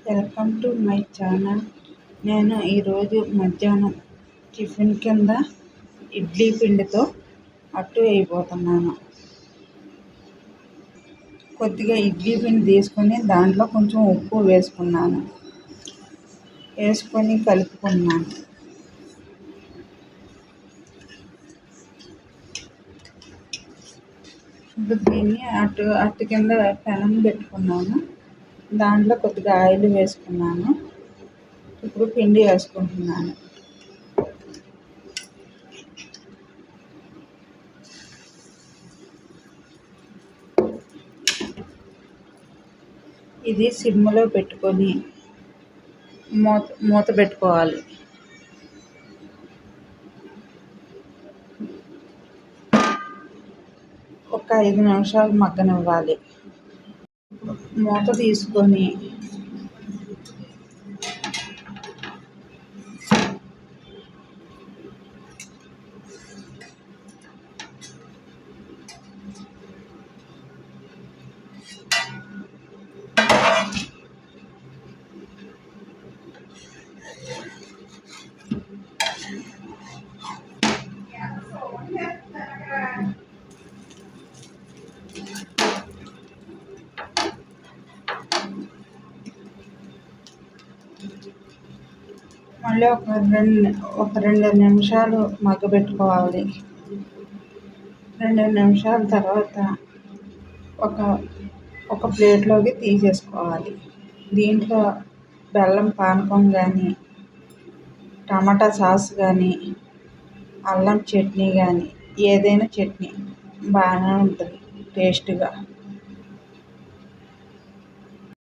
Welcome to my channel. నేను ఈరోజు మధ్యాహ్నం టిఫిన్ కింద ఇడ్లీ పిండితో అట్టు వేయబోతున్నాను. కొద్దిగా ఇడ్లీ పిండి తీసుకొని దాంట్లో కొంచెం ఉప్పు వేసుకొని కలుపుకున్నాను. ఇప్పుడు దీన్ని అట్టు కింద పెనం పెట్టుకున్నాను. దాంట్లో కొద్దిగా ఆయిల్ వేసుకున్నాను. ఇప్పుడు పిండి వేసుకుంటున్నాను. ఇది సిమ్లో పెట్టుకొని మూత పెట్టుకోవాలి. ఒక 5 నిమిషాలు మగ్గనివ్వాలి. మూత తీసుకొని మళ్ళీ ఒక రెండు నిమిషాలు మగ్గబెట్టుకోవాలి. 2 నిమిషాల తర్వాత ఒక ప్లేట్లోకి తీసేసుకోవాలి. దీంట్లో బెల్లం పానకం కానీ, టమాటా సాస్ కానీ, అల్లం చట్నీ కానీ ఏదైనా చట్నీ బాగానే ఉంటుంది టేస్ట్గా.